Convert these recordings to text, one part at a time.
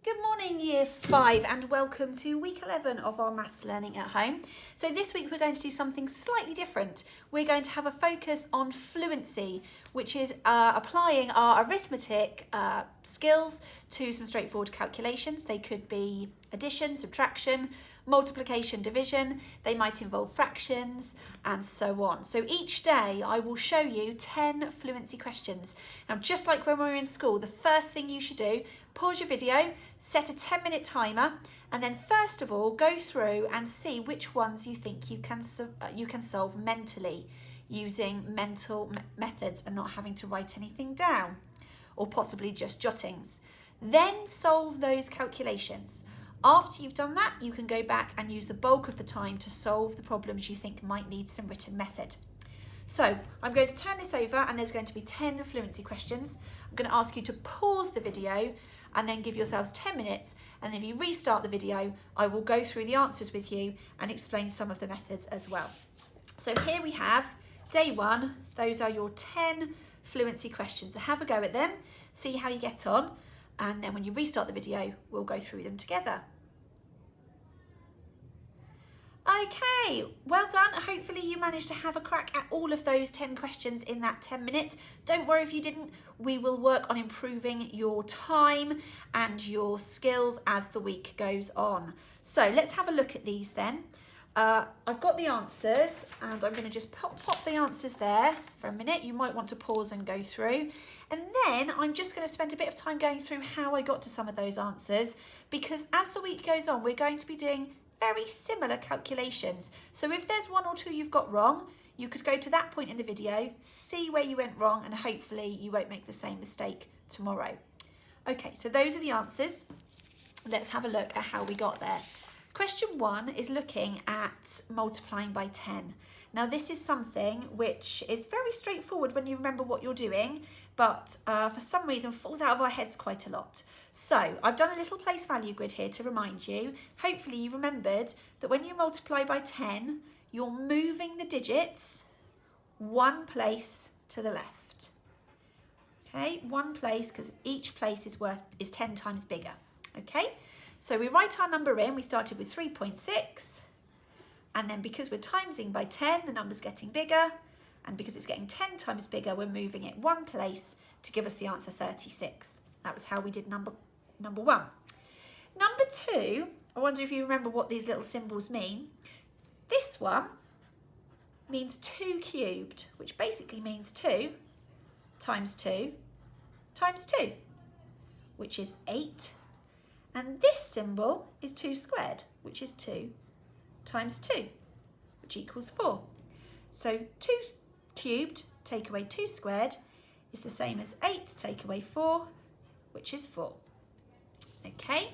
Good morning, Year 5, and welcome to week 11 of our maths learning at home. So this week we're going to do something slightly different. We're going to have a focus on fluency, which is applying our arithmetic skills to some straightforward calculations. They could be addition, subtraction, multiplication, division. They might involve fractions and so on. So each day I will show you 10 fluency questions. Now, just like when we were in school, the first thing you should do, pause your video, set a 10-minute timer, and then first of all go through and see which ones you think you can solve mentally using mental methods and not having to write anything down, or possibly just jottings. Then solve those calculations. After you've done that, you can go back and use the bulk of the time to solve the problems you think might need some written method. So I'm going to turn this over and there's going to be 10 fluency questions. I'm going to ask you to pause the video and then give yourselves 10 minutes. And if you restart the video, I will go through the answers with you and explain some of the methods as well. So here we have day 1. Those are your 10 fluency questions. So have a go at them, see how you get on. And then when you restart the video, we'll go through them together. Okay, well done. Hopefully you managed to have a crack at all of those 10 questions in that 10 minutes. Don't worry if you didn't. We will work on improving your time and your skills as the week goes on. So let's have a look at these then. I've got the answers and I'm going to just pop the answers there for a minute. You might want to pause and go through. And then I'm just going to spend a bit of time going through how I got to some of those answers, because as the week goes on, we're going to be doing very similar calculations. So if there's one or two you've got wrong, you could go to that point in the video, see where you went wrong, and hopefully you won't make the same mistake tomorrow. Okay, so those are the answers. Let's have a look at how we got there. Question 1 is looking at multiplying by 10. Now this is something which is very straightforward when you remember what you're doing, but for some reason falls out of our heads quite a lot. So I've done a little place value grid here to remind you. Hopefully you remembered that when you multiply by 10, you're moving the digits one place to the left. Okay, one place, because each place is 10 times bigger. Okay, so we write our number in. We started with 3.6. And then because we're timesing by 10, the number's getting bigger. And because it's getting 10 times bigger, we're moving it one place to give us the answer 36. That was how we did number 1. Number 2, I wonder if you remember what these little symbols mean. This one means 2 cubed, which basically means 2 times 2 times 2, which is 8. And this symbol is 2 squared, which is 2 times 2, which equals 4. So 2 cubed take away 2 squared is the same as 8 take away 4, which is 4. Okay,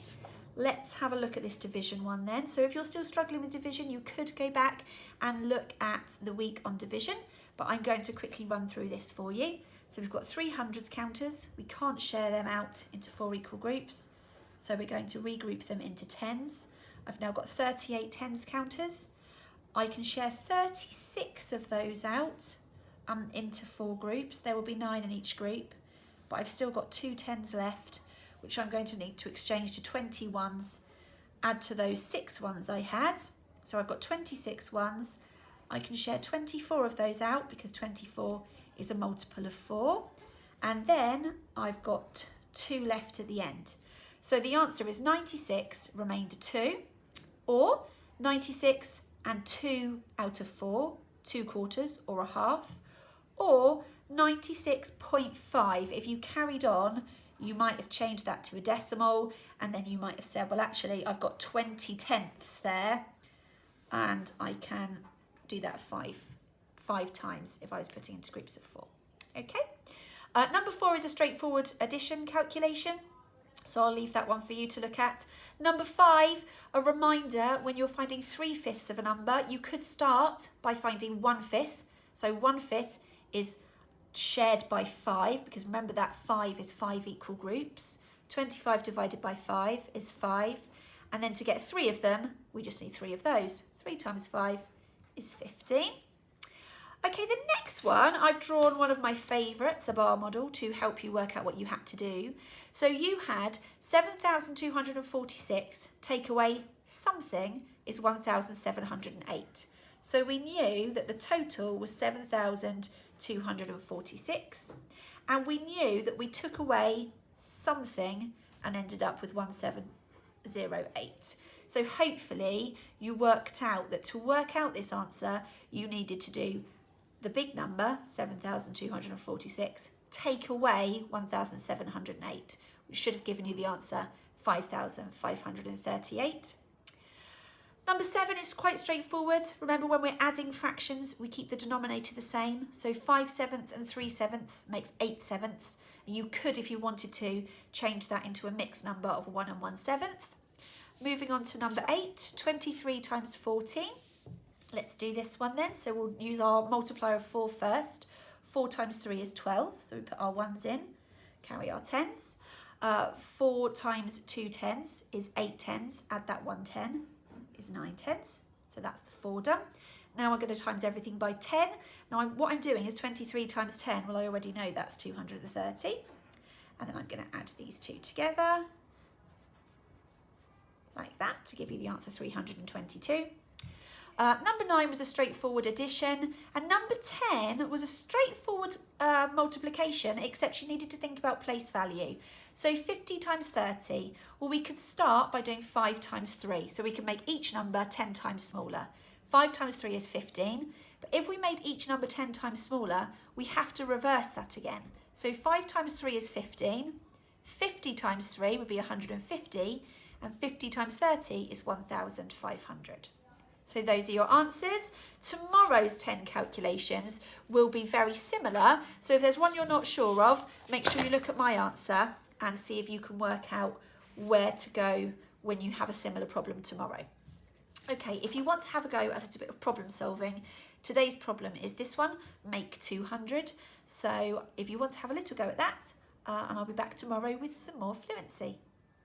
let's have a look at this division one then. So if you're still struggling with division, you could go back and look at the week on division, but I'm going to quickly run through this for you. So we've got 3 hundreds counters. We can't share them out into 4 equal groups, so we're going to regroup them into tens. I've now got 38 tens counters. I can share 36 of those out into 4 groups. There will be 9 in each group, but I've still got 2 tens left, which I'm going to need to exchange to 20 ones, add to those 6 ones I had. So I've got 26 ones. I can share 24 of those out because 24 is a multiple of 4. And then I've got 2 left at the end. So the answer is 96 remainder 2, or 96 and 2 out of 4, 2 quarters or a half, or 96.5. If you carried on, you might have changed that to a decimal, and then you might have said, well, actually, I've got 20 tenths there, and I can do that five times if I was putting into groups of 4. Okay. Number 4 is a straightforward addition calculation, so I'll leave that one for you to look at. Number 5, a reminder, when you're finding 3/5 of a number, you could start by finding 1/5. So 1/5 is shared by 5, because remember that 5 is 5 equal groups. 25 divided by 5 is 5. And then to get 3 of them, we just need 3 of those. 3 times 5 is 15. Okay, the next one, I've drawn one of my favourites, a bar model, to help you work out what you had to do. So you had 7,246, take away something is 1,708. So we knew that the total was 7,246, and we knew that we took away something and ended up with 1708. So hopefully you worked out that to work out this answer, you needed to do the big number, 7,246, take away 1,708, which should have given you the answer 5,538. Number 7 is quite straightforward. Remember, when we're adding fractions, we keep the denominator the same. So 5/7 and 3/7 makes 8/7. You could, if you wanted to, change that into a mixed number of 1 and 1/7. Moving on to number 8, 23 times 14. Let's do this one then. So we'll use our multiplier of 4 first. 4 times 3 is 12. So we put our 1s in, carry our 10s. 4 times 2 10s is 8 10s. Add that 1 10 is 9 10s. So that's the 4 done. Now I'm going to times everything by 10. Now what I'm doing is 23 times 10. Well, I already know that's 230. And then I'm going to add these two together like that to give you the answer 322. Number 9 was a straightforward addition, and number 10 was a straightforward multiplication, except you needed to think about place value. So 50 times 30, well, we could start by doing 5 times 3, so we can make each number 10 times smaller. 5 times 3 is 15, but if we made each number 10 times smaller, we have to reverse that again. So 5 times 3 is 15, 50 times 3 would be 150, and 50 times 30 is 1,500. So those are your answers. Tomorrow's 10 calculations will be very similar. So if there's one you're not sure of, make sure you look at my answer and see if you can work out where to go when you have a similar problem tomorrow. Okay, if you want to have a go at a little bit of problem solving, today's problem is this one, make 200. So if you want to have a little go at that, and I'll be back tomorrow with some more fluency.